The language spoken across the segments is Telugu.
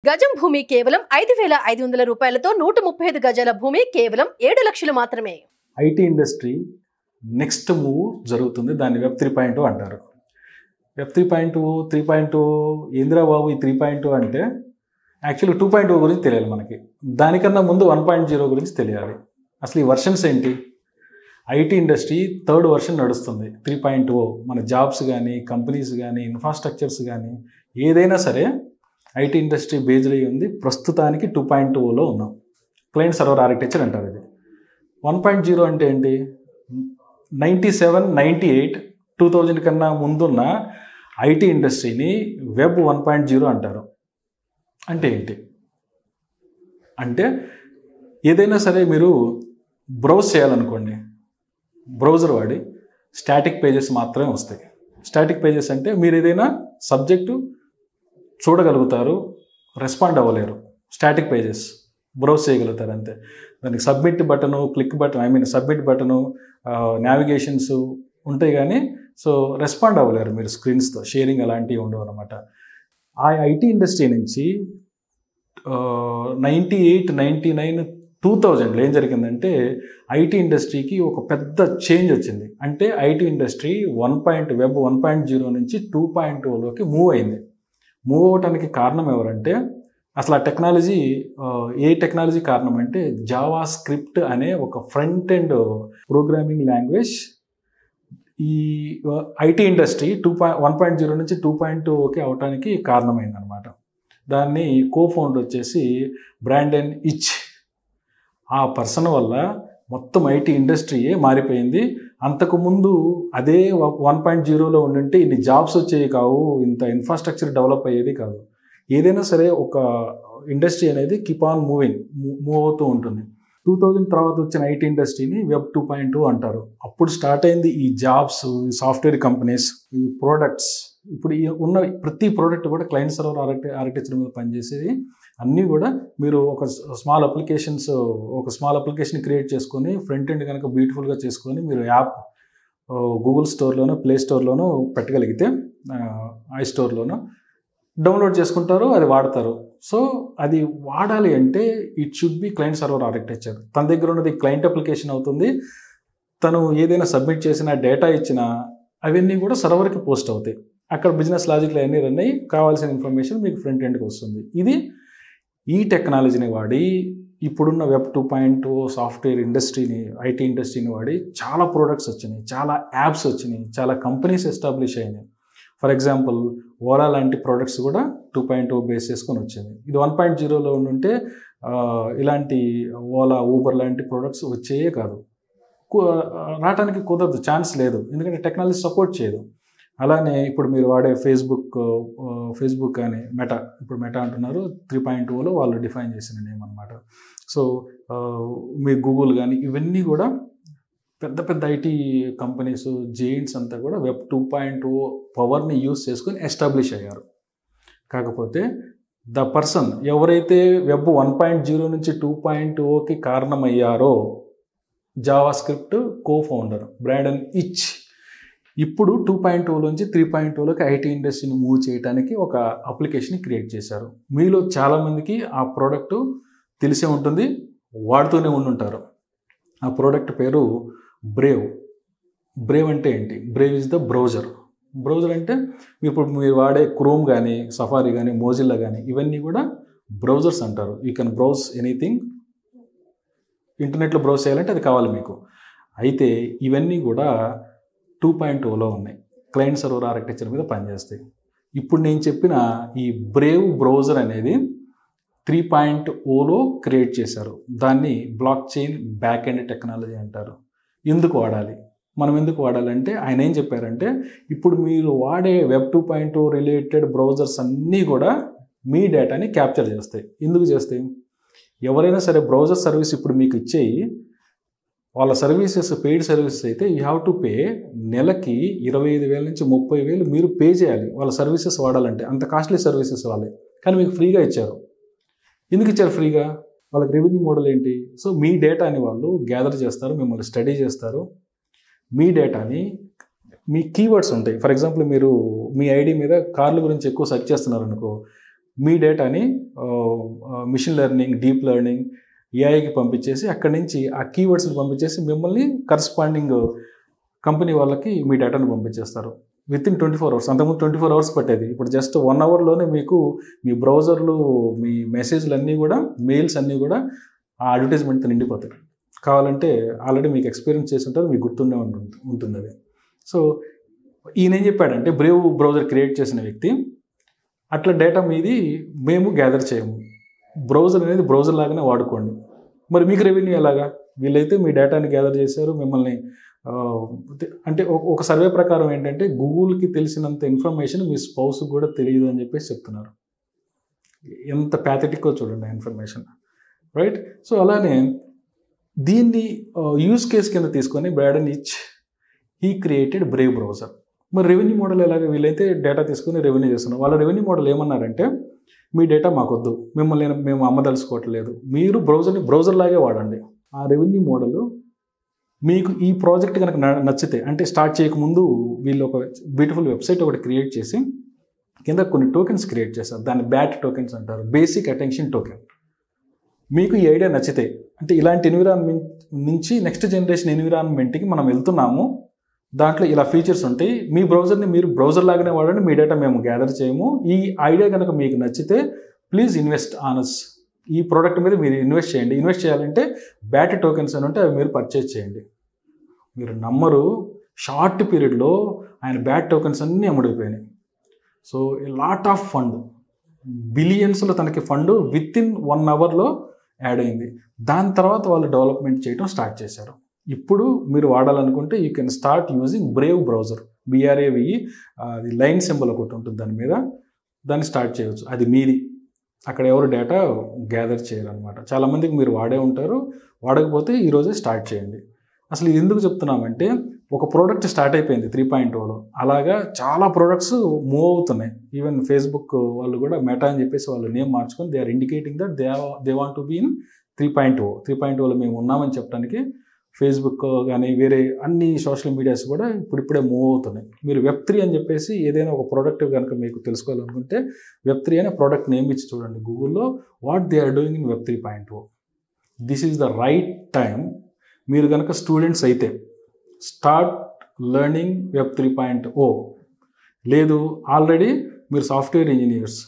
గజం భూమి కేవలం 5,500 రూపాయలతో 135 గజాల భూమి కేవలం 7 లక్షలు మాత్రమే. ఐటీ ఇండస్ట్రీ నెక్స్ట్ మూవ్ జరుగుతుంది. దాన్ని వెబ్ 3.0 అంటారు. వెబ్ 3.0 3.0 ఏందిరా బాబు ఈ 3.0 అంటే యాక్చువల్లీ 2.0 గురించి తెలియాలి మనకి. దానికన్నా ముందు 1.0 గురించి తెలియాలి. అసలు ఈ వర్షన్స్ ఏంటి? ఐటీ ఇండస్ట్రీ థర్డ్ వర్షన్ నడుస్తుంది 3.0. మన జాబ్స్ కానీ కంపెనీస్ కానీ ఇన్ఫ్రాస్ట్రక్చర్స్ కానీ ఏదైనా సరే ఐటీ ఇండస్ట్రీ బేస్డ్ అయ్యి ఉంది. ప్రస్తుతానికి 2.0లో ఉన్నాం. క్లయింట్ సర్వర్ ఆర్కిటెక్చర్ అంటారు ఇది. 1.0 అంటే ఏంటి? 97, 98, 2000 కన్నా ముందున్న ఐటీ ఇండస్ట్రీని వెబ్ 1.0 అంటారు. అంటే ఏంటి అంటే ఏదైనా సరే మీరు బ్రౌజ్ చేయాలనుకోండి, బ్రౌజర్ వాడి స్టాటిక్ పేజెస్ మాత్రమే వస్తాయి. స్టాటిక్ పేజెస్ అంటే మీరు ఏదైనా సబ్జెక్టు చూడగలుగుతారు, రెస్పాండ్ అవ్వలేరు. స్టాటిక్ పేజెస్ బ్రౌజ్ చేయగలుగుతారు అంతే. దానికి submit button, click button, submit button, navigations ఉంటాయి కానీ సో రెస్పాండ్ అవ్వలేరు మీరు స్క్రీన్స్తో. షేరింగ్ అలాంటివి ఉండవు అనమాట. ఆ ఐటీ ఇండస్ట్రీ నుంచి 98, 99, 2000లో ఏం జరిగిందంటే ఐటీ ఇండస్ట్రీకి ఒక పెద్ద చేంజ్ వచ్చింది. అంటే ఐటీ ఇండస్ట్రీ వెబ్ 1.0 నుంచి 2.0లోకి మూవ్ అయింది. మూవ్ అవ్వటానికి కారణం ఎవరంటే అసలు ఆ టెక్నాలజీ ఏ టెక్నాలజీ కారణం అంటే జావా స్క్రిప్ట్ అనే ఒక ఫ్రంట్ ఎండ్ ప్రోగ్రామింగ్ లాంగ్వేజ్ ఈ ఐటీ ఇండస్ట్రీ 1.0 నుంచి 2.0కి అవటానికి కారణమైందనమాట. దాన్ని కోఫౌండర్ వచ్చేసి బ్రాండన్ ఇచ్. ఆ పర్సన్ వల్ల మొత్తం ఐటీ ఇండస్ట్రీయే మారిపోయింది. అంతకుముందు అదే 1.0లో ఉండింటే ఇన్ని జాబ్స్ వచ్చేవి కావు, ఇంత ఇన్ఫ్రాస్ట్రక్చర్ డెవలప్ అయ్యేది కాదు. ఏదైనా సరే ఒక ఇండస్ట్రీ అనేది కీప్ ఆన్ మూవ్ అవుతూ ఉంటుంది. 2000 తర్వాత వచ్చిన ఐటీ ఇండస్ట్రీని వెబ్ 2.0 అంటారు. అప్పుడు స్టార్ట్ అయింది ఈ జాబ్స్, సాఫ్ట్వేర్ కంపెనీస్, ఈ ప్రోడక్ట్స్. ఇప్పుడు ఉన్న ప్రతి ప్రోడక్ట్ కూడా క్లయింట్ సర్వర్ ఆర్కిటెక్చర్ మీద పనిచేసేది. అన్నీ కూడా మీరు ఒక స్మాల్ అప్లికేషన్ క్రియేట్ చేసుకొని ఫ్రంట్ ఎండ్ కనుక బ్యూటిఫుల్గా చేసుకొని మీరు యాప్ గూగుల్ స్టోర్లోనో ప్లే స్టోర్లోనో పెట్టగలిగితే, ఐస్టోర్లోనో డౌన్లోడ్ చేసుకుంటారు, అది వాడతారు. సో అది వాడాలి అంటే it should be client server architecture. తన దగ్గర ఉన్నది క్లయింట్ అప్లికేషన్ అవుతుంది. తను ఏదైనా సబ్మిట్ చేసిన డేటా ఇచ్చిన అవన్నీ కూడా సర్వర్కి పోస్ట్ అవుతాయి. అక్కడ బిజినెస్ లాజిక్లు అన్నీ రన్ అయ్యి కావాల్సిన ఇన్ఫర్మేషన్ మీకు ఫ్రంట్ ఎండ్కి వస్తుంది. ఇది ఈ టెక్నాలజీని వాడి ఇప్పుడున్న వెబ్ 2.0 సాఫ్ట్వేర్ ఇండస్ట్రీని, ఐటీ ఇండస్ట్రీని వాడి చాలా ప్రోడక్ట్స్ వచ్చినాయి, చాలా యాప్స్ వచ్చినాయి, చాలా కంపెనీస్ ఎస్టాబ్లిష్ అయినాయి. ఫర్ ఎగ్జాంపుల్ ఓలా లాంటి ప్రోడక్ట్స్ కూడా 2.0 బేస్ చేసుకొని వచ్చింది. ఇది 1.0లో ఉంటే ఇలాంటి ఓలా, ఊబర్ లాంటి ప్రోడక్ట్స్ వచ్చేయే కాదు, రావడానికి కుదరదు, ఛాన్స్ లేదు, ఎందుకంటే టెక్నాలజీ సపోర్ట్ చేయదు. అలానే ఇప్పుడు మీరు వాడే ఫేస్బుక్ కానీ ఇప్పుడు మెటా అంటున్నారు, 3.0లో వాళ్ళు డిఫైన్ చేసిన నేమ్ అనమాట. సో మీ గూగుల్ కానీ ఇవన్నీ కూడా పెద్ద పెద్ద ఐటీ కంపెనీస్, జెయింట్స్ అంతా కూడా వెబ్ 2.0 పవర్ని యూజ్ చేసుకొని ఎస్టాబ్లిష్ అయ్యారు. కాకపోతే ద పర్సన్ ఎవరైతే వెబ్ 1.0 నుంచి 2.0కి కారణమయ్యారో జావా స్క్రిప్ట్ కోఫౌండర్ బ్రాండన్ ఇచ్ ఇప్పుడు 2.0 నుంచి 3.0లోకి ఐటీ ఇండస్ట్రీని మూవ్ చేయడానికి ఒక అప్లికేషన్ క్రియేట్ చేశారు. మీలో చాలామందికి ఆ ప్రోడక్ట్ తెలిసే ఉంటుంది, వాడుతూనే ఉండుంటారు. ఆ ప్రోడక్ట్ పేరు బ్రేవ్. బ్రేవ్ అంటే ఏంటి? Brave is the browser. Browser అంటే ఇప్పుడు మీరు వాడే క్రోమ్ కానీ, సఫారీ కానీ, మోజిల్లా కానీ ఇవన్నీ కూడా బ్రౌజర్స్ అంటారు. You can browse anything. ఇంటర్నెట్లో బ్రౌజ్ చేయాలంటే అది కావాలి మీకు. అయితే ఇవన్నీ కూడా 2.0లో ఉన్నాయి, క్లయింట్ సర్వర్ ఆర్కిటెక్చర్ మీద పనిచేస్తాయి. ఇప్పుడు నేను చెప్పిన ఈ బ్రేవ్ బ్రౌజర్ అనేది 3.0లో క్రియేట్ చేశారు. దాన్ని block chain back end technology అంటారు. ఎందుకు వాడాలి? మనం ఎందుకు వాడాలంటే ఆయన ఏం చెప్పారంటే ఇప్పుడు మీరు వాడే వెబ్ 2.0 రిలేటెడ్ బ్రౌజర్స్ అన్నీ కూడా మీ డేటాని క్యాప్చర్ చేస్తాయి. ఎందుకు చేస్తాయి? ఎవరైనా సరే బ్రౌజర్ సర్వీస్ ఇప్పుడు మీకు ఇచ్చేయి వాళ్ళ సర్వీసెస్ పెయిడ్ సర్వీసెస్ అయితే యూ హ్యావ్ టు పే. నెలకి 25,000 నుంచి 30,000 మీరు పే చేయాలి వాళ్ళ సర్వీసెస్ వాడాలంటే. అంత కాస్ట్లీ సర్వీసెస్ వాళ్ళే, కానీ మీకు ఫ్రీగా ఇచ్చారు. ఎందుకు ఇచ్చారు ఫ్రీగా? వాళ్ళకి రెవెన్యూ మోడల్ ఏంటి? సో మీ డేటాని వాళ్ళు గ్యాదర్ చేస్తారు, మిమ్మల్ని స్టడీ చేస్తారు. మీ డేటాని, మీ కీవర్డ్స్ ఉంటాయి. ఫర్ ఎగ్జాంపుల్ మీరు మీ ఐడి మీద కార్ల గురించి ఎక్కువ సెర్చ్ చేస్తున్నారు అనుకో, మీ డేటాని మిషన్ లెర్నింగ్, డీప్ లెర్నింగ్, ఏఐకి పంపించేసి అక్కడి నుంచి ఆ కీవర్డ్స్ని పంపించేసి మిమ్మల్ని కరస్పాండింగ్ కంపెనీ వాళ్ళకి మీ డేటాను పంపించేస్తారు విత్ ఇన్ 24 hours. అంతకుముందు 24 hours పట్టేది, ఇప్పుడు జస్ట్ 1 hourలోనే మీకు మీ బ్రౌజర్లు, మీ మెసేజ్లు అన్నీ కూడా, మెయిల్స్ అన్నీ కూడా ఆ అడ్వర్టైజ్మెంట్తో నిండిపోతాయి. కావాలంటే ఆల్రెడీ మీకు ఎక్స్పీరియన్స్ చేసి ఉంటారు, మీకు గుర్తుండే ఉంటుంది అది. సో ఈయన ఏం చెప్పాడంటే, బ్రేవ్ బ్రౌజర్ క్రియేట్ చేసిన వ్యక్తి, అట్లా డేటా మీది మేము గ్యాదర్ చేయము, బ్రౌజర్ అనేది బ్రౌజర్ లాగానే వాడుకోండి. మరి మీకు రెవెన్యూ ఎలాగా? వీళ్ళైతే మీ డేటాని గ్యాదర్ చేశారు, మిమ్మల్ని అంటే ఒక సర్వే ప్రకారం ఏంటంటే గూగుల్కి తెలిసినంత ఇన్ఫర్మేషన్ మీ స్పౌస్కి కూడా తెలియదు అని చెప్పేసి చెప్తున్నారు. ఎంత ప్యాథెటిక్కో చూడండి ఆ ఇన్ఫర్మేషన్, రైట్? సో అలానే దీన్ని యూజ్ కేస్ కింద తీసుకొని బ్రాడన్ ఇచ్ హీ క్రియేటెడ్ బ్రేవ్ బ్రౌజర్. మరి రెవెన్యూ మోడల్ ఎలాగ? వీళ్ళైతే డేటా తీసుకుని రెవెన్యూ చేస్తున్నారు. వాళ్ళ రెవెన్యూ మోడల్ ఏమన్నారంటే, మీ డేటా మాకొద్దు, మిమ్మల్ని మేము అమ్మదలుచుకోవట్లేదు, మీరు బ్రౌజర్ని బ్రౌజర్ లాగే వాడండి. ఆ రెవెన్యూ మోడల్ మీకు ఈ ప్రాజెక్ట్ కనుక నచ్చితే, అంటే స్టార్ట్ చేయకముందు వీళ్ళు ఒక బ్యూటిఫుల్ వెబ్సైట్ ఒకటి క్రియేట్ చేసి కింద కొన్ని టోకెన్స్ క్రియేట్ చేస్తారు, దాన్ని బ్యాట్ టోకెన్స్ అంటారు, బేసిక్ అటెన్షన్ టోకెన్. మీకు ఈ ఐడియా నచ్చితే, అంటే ఇలాంటి ఎన్విరాన్మెంట్ నుంచి నెక్స్ట్ జనరేషన్ ఎన్విరాన్మెంట్కి మనం వెళ్తున్నాము, దాంట్లో ఇలా ఫీచర్స్ ఉంటాయి, మీ బ్రౌజర్ని మీరు బ్రౌజర్ లాగానే వాడండి, మీ డేటా మేము గ్యాదర్ చేయము, ఈ ఐడియా కనుక మీకు నచ్చితే ప్లీజ్ ఇన్వెస్ట్ ఆన్ us, ఈ ప్రోడక్ట్ మీద మీరు ఇన్వెస్ట్ చేయండి. ఇన్వెస్ట్ చేయాలంటే బ్యాట్ టోకెన్స్ అని ఉంటే అవి మీరు పర్చేజ్ చేయండి. మీరు నమ్మరు, షార్ట్ పీరియడ్లో ఆయన బ్యాట్ టోకెన్స్ అన్నీ అమ్ముడిపోయినాయి. సో లాట్ ఆఫ్ ఫండ్, బిలియన్స్లో తనకి ఫండ్ విత్ ఇన్ 1 hourలో యాడ్ అయింది. దాని తర్వాత వాళ్ళు డెవలప్మెంట్ చేయడం స్టార్ట్ చేశారు. ఇప్పుడు మీరు వాడాలనుకుంటే you can start using Brave browser, BRAVE, అది లైన్ సింబల్ ఒకటి ఉంటుంది దాని మీద, దాన్ని స్టార్ట్ చేయవచ్చు. అది మీది, అక్కడ ఎవరు డేటా గ్యాదర్ చేయాలన్నమాట. చాలామందికి మీరు వాడే ఉంటారు, వాడకపోతే ఈరోజే స్టార్ట్ చేయండి. అసలు ఇది ఎందుకు చెప్తున్నామంటే, ఒక ప్రోడక్ట్ స్టార్ట్ అయిపోయింది 3.0లో, అలాగా చాలా ప్రోడక్ట్స్ మూవ్ అవుతున్నాయి. ఈవెన్ ఫేస్బుక్ వాళ్ళు కూడా మెటా అని చెప్పేసి వాళ్ళు నేమ్ మార్చుకొని they are indicating that they want to be in 3.0. 3.0లో మేము ఉన్నామని చెప్పడానికి ఫేస్బుక్ కానీ వేరే అన్ని సోషల్ మీడియాస్ కూడా ఇప్పుడిప్పుడే మూవ్ అవుతున్నాయి. మీరు Web3 అని చెప్పేసి ఏదైనా ఒక ప్రోడక్ట్ కనుక మీకు తెలుసుకోవాలనుకుంటే Web3 అనే ప్రోడక్ట్ నేమ్ ఇచ్చి చూడండి గూగుల్లో, what they are doing in Web 3.0. This is the right time. మీరు కనుక స్టూడెంట్స్ అయితే స్టార్ట్ లెర్నింగ్ Web 3.0. లేదు ఆల్రెడీ మీరు సాఫ్ట్వేర్ ఇంజనీర్స్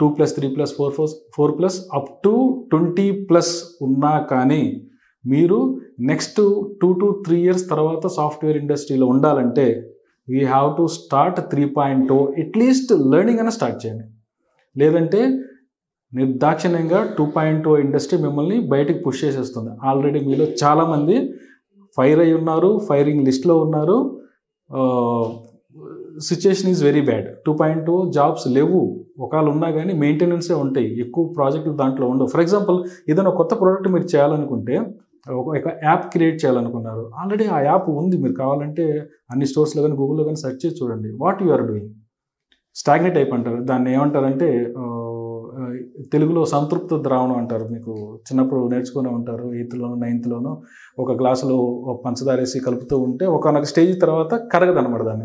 2+, 3+, 4+, అప్ టు 20+ ఉన్నా కానీ మీరు నెక్స్ట్ 2 to 3 years తర్వాత సాఫ్ట్వేర్ ఇండస్ట్రీలో ఉండాలంటే we have to start 3.0. At least learning అయినా స్టార్ట్ చేయండి. లేదంటే నిర్దాక్షిణ్యంగా 2.0 ఇండస్ట్రీ మిమ్మల్ని బయటకు పుష్ చేసేస్తుంది. ఆల్రెడీ మీలో చాలామంది ఫైర్ అయి ఉన్నారు, ఫైరింగ్ లిస్ట్లో ఉన్నారు. Situation is very bad. 2.0 jobs లేవు, ఒకవేళ ఉన్నా కానీ మెయింటెనెన్సే ఉంటాయి, ఎక్కువ ప్రాజెక్టులు దాంట్లో ఉండవు. ఫర్ ఎగ్జాంపుల్ ఏదైనా కొత్త ప్రోడక్ట్ మీరు చేయాలనుకుంటే, ఒక యాప్ క్రియేట్ చేయాలనుకున్నారు, ఆల్రెడీ ఆ యాప్ ఉంది, మీరు కావాలంటే అన్ని స్టోర్స్లో కానీ గూగుల్లో కానీ సెర్చ్ చేసి చూడండి, what you are doing. Stagnate అయిపోంటారు. దాన్ని ఏమంటారంటే తెలుగులో సంతృప్త ద్రావణం అంటారు. మీకు చిన్నప్పుడు నేర్చుకునే ఉంటారు, 8th, 9th ఒక గ్లాసులో పంచదార వేసి కలుపుతూ ఉంటే ఒకనొక స్టేజ్ తర్వాత కరగదనమాట,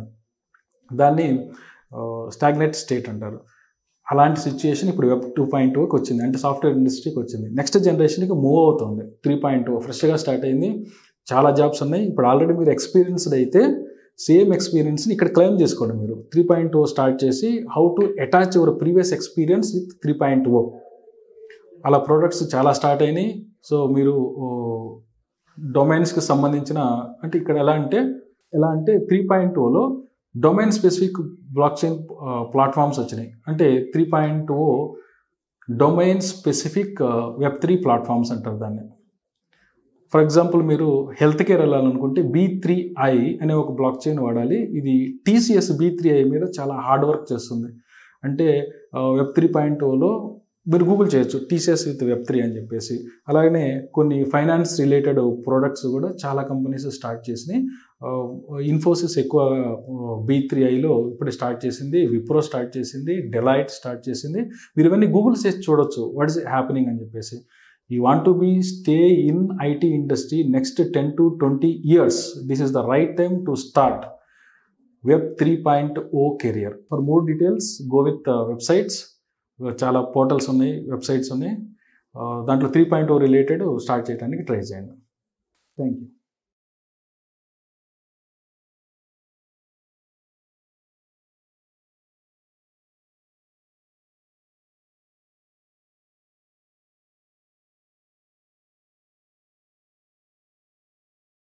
దాన్ని స్టాగ్నేట్ స్టేట్ అంటారు. అలాంటి సిచ్యుయేషన్ ఇప్పుడు Web 2.0కి వచ్చింది, అంటే సాఫ్ట్వేర్ ఇండస్ట్రీకి వచ్చింది. నెక్స్ట్ జనరేషన్కి మూవ్ అవుతుంది. 3.0 ఫ్రెష్గా స్టార్ట్ అయింది, చాలా జాబ్స్ ఉన్నాయి. ఇప్పుడు ఆల్రెడీ మీరు ఎక్స్పీరియన్స్డ్ అయితే సేమ్ ఎక్స్పీరియన్స్ని ఇక్కడ క్లెయిమ్ చేసుకోండి. మీరు 3.0 స్టార్ట్ చేసి how to attach your previous experience with 3.0. అలా ప్రోడక్ట్స్ చాలా స్టార్ట్ అయినాయి. సో మీరు డొమైన్స్కి సంబంధించిన, అంటే ఇక్కడ ఎలా అంటే 3.0లో domain specific block chain platforms వచ్చినాయి. అంటే 3.0 డొమైన్ స్పెసిఫిక్ Web3 ప్లాట్ఫామ్స్ అంటారు దాన్ని. ఫర్ ఎగ్జాంపుల్ మీరు హెల్త్ కేర్ వెళ్ళాలనుకుంటే B3I అనే ఒక బ్లాక్ చైన్ వాడాలి. ఇది TCS B3I మీద చాలా హార్డ్ వర్క్ చేస్తుంది. అంటే Web 3.0లో మీరు గూగుల్ చేయొచ్చు TCS విత్ Web3 అని చెప్పేసి. అలాగనే కొన్ని ఫైనాన్స్ రిలేటెడ్ ప్రోడక్ట్స్ కూడా చాలా కంపెనీస్ స్టార్ట్ చేసినాయి. ఇన్ఫోసిస్ ఎక్కువ B3Iలో ఇప్పుడు స్టార్ట్ చేసింది, విప్రో స్టార్ట్ చేసింది, డెలైట్ స్టార్ట్ చేసింది. మీరు ఇవన్నీ గూగుల్ చేసి చూడొచ్చు వాట్ ఈస్ హ్యాపెనింగ్ అని చెప్పేసి. You want to stay in IT industry next 10 to 20 years. This is the right time to start Web 3.0 career. For more details, go with websites. చాలా పోర్టల్స్ ఉన్నాయి, వెబ్సైట్స్ ఉన్నాయి. దాంట్లో 3.0 రిలేటెడ్ స్టార్ట్ చేయడానికి ట్రై చేయండి. Thank you.